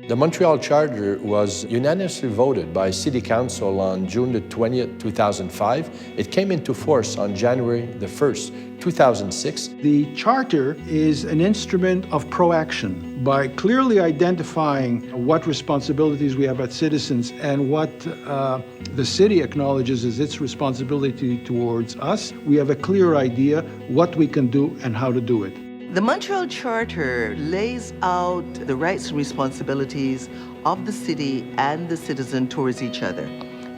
The Montreal Charter was unanimously voted by City Council on June the 20th, 2005. It came into force on January the 1st, 2006. The Charter is an instrument of proaction by clearly identifying what responsibilities we have as citizens and what the city acknowledges as its responsibility towards us. We have a clear idea what we can do and how to do it. The Montreal Charter lays out the rights and responsibilities of the city and the citizen towards each other.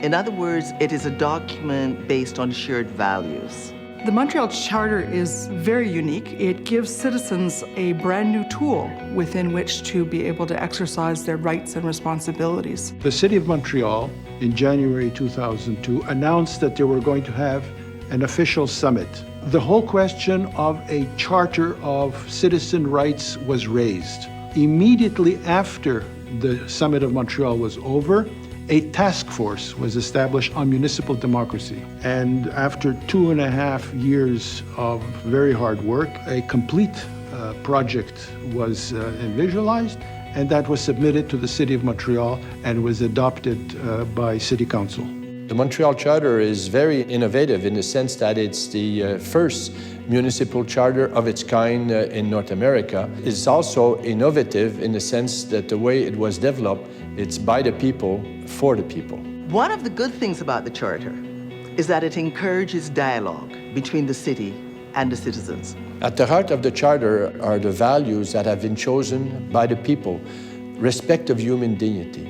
In other words, it is a document based on shared values. The Montreal Charter is very unique. It gives citizens a brand new tool within which to be able to exercise their rights and responsibilities. The City of Montreal, in January 2002, announced that they were going to have an official summit. The whole question of a charter of citizen rights was raised. Immediately after the Summit of Montreal was over, a task force was established on municipal democracy. And after 2.5 years of very hard work, a complete project was visualized, and that was submitted to the City of Montreal and was adopted by City Council. The Montreal Charter is very innovative in the sense that it's the first municipal charter of its kind in North America. It's also innovative in the sense that the way it was developed, it's by the people, for the people. One of the good things about the Charter is that it encourages dialogue between the city and the citizens. At the heart of the Charter are the values that have been chosen by the people: respect of human dignity,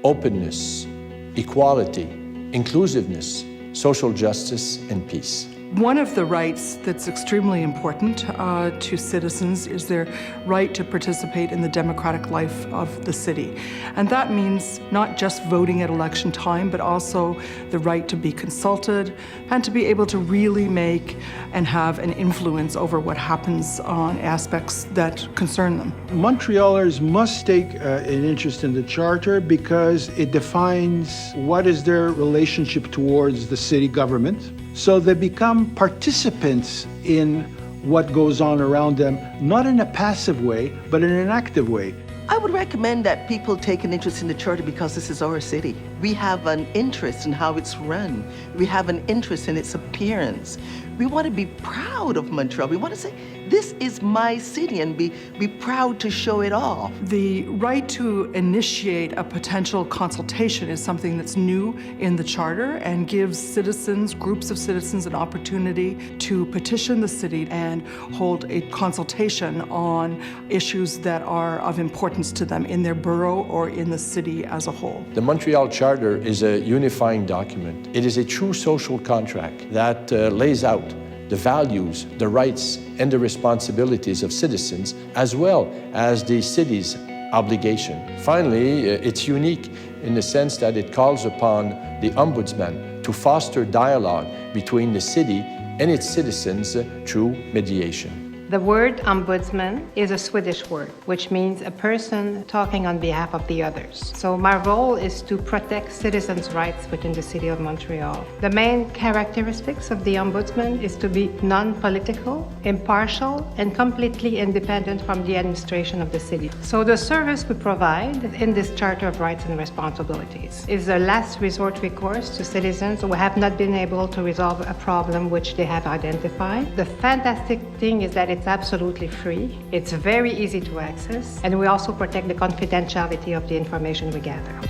openness, equality, inclusiveness, social justice, and peace. One of the rights that's extremely important to citizens is their right to participate in the democratic life of the city. And that means not just voting at election time, but also the right to be consulted and to be able to really make and have an influence over what happens on aspects that concern them. Montrealers must take an interest in the Charter because it defines what is their relationship towards the city government. So they become participants in what goes on around them, not in a passive way, but in an active way. I would recommend that people take an interest in the Charter because this is our city. We have an interest in how it's run. We have an interest in its appearance. We want to be proud of Montreal. We want to say, this is my city, and be proud to show it off. The right to initiate a potential consultation is something that's new in the Charter and gives citizens, groups of citizens, an opportunity to petition the city and hold a consultation on issues that are of importance to them in their borough or in the city as a whole. The Montreal Charter is a unifying document. It is a true social contract that lays out the values, the rights, and the responsibilities of citizens, as well as the city's obligation. Finally, it's unique in the sense that it calls upon the Ombudsman to foster dialogue between the city and its citizens through mediation. The word ombudsman is a Swedish word, which means a person talking on behalf of the others. So my role is to protect citizens' rights within the city of Montreal. The main characteristics of the ombudsman is to be non-political, impartial, and completely independent from the administration of the city. So the service we provide in this Charter of Rights and Responsibilities is a last resort recourse to citizens who have not been able to resolve a problem which they have identified. The fantastic thing is that it's absolutely free, it's very easy to access, and we also protect the confidentiality of the information we gather.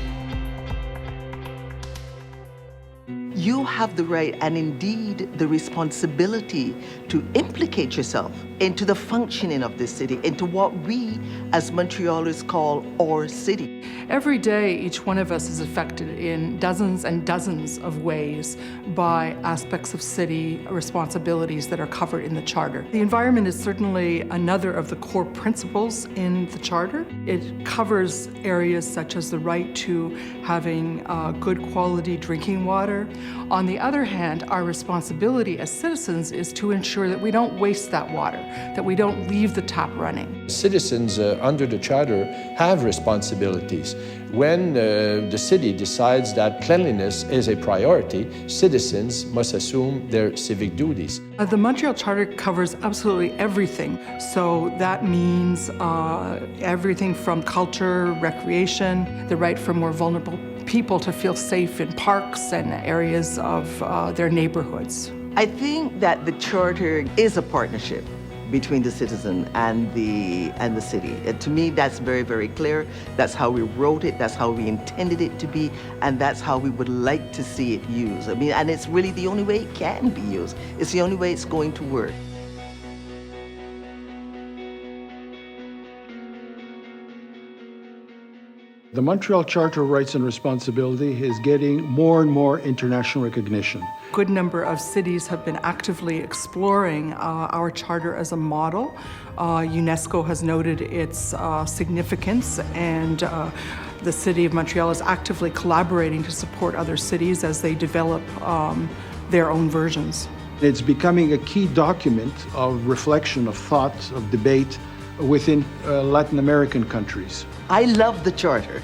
You have the right and indeed the responsibility to implicate yourself into the functioning of this city, into what we as Montrealers call our city. Every day, each one of us is affected in dozens and dozens of ways by aspects of city responsibilities that are covered in the Charter. The environment is certainly another of the core principles in the Charter. It covers areas such as the right to having good quality drinking water, On the other hand, our responsibility as citizens is to ensure that we don't waste that water, that we don't leave the tap running. Citizens under the Charter have responsibilities. When the city decides that cleanliness is a priority, citizens must assume their civic duties. The Montreal Charter covers absolutely everything. So that means everything from culture, recreation, the right for more vulnerable people to feel safe in parks and areas of their neighborhoods. I think that the charter is a partnership between the citizen and the city. To me, that's very, very clear. That's how we wrote it, that's how we intended it to be, and that's how we would like to see it used. I mean, and it's really the only way it can be used. It's the only way it's going to work. The Montreal Charter of Rights and Responsibility is getting more and more international recognition. A good number of cities have been actively exploring our charter as a model. UNESCO has noted its significance, and the City of Montreal is actively collaborating to support other cities as they develop their own versions. It's becoming a key document of reflection, of thought, of debate within Latin American countries. I love the charter.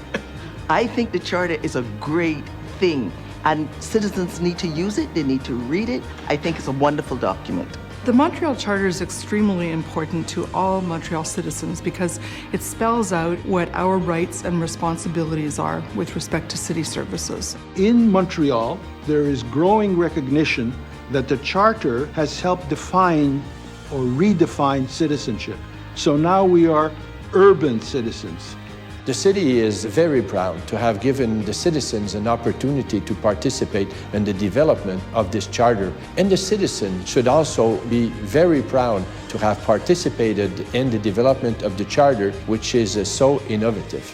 I think the charter is a great thing, and citizens need to use it, they need to read it. I think it's a wonderful document. The Montreal Charter is extremely important to all Montreal citizens because it spells out what our rights and responsibilities are with respect to city services. In Montreal, there is growing recognition that the Charter has helped define or redefine citizenship. So now we are urban citizens. The city is very proud to have given the citizens an opportunity to participate in the development of this charter. And the citizens should also be very proud to have participated in the development of the charter, which is so innovative.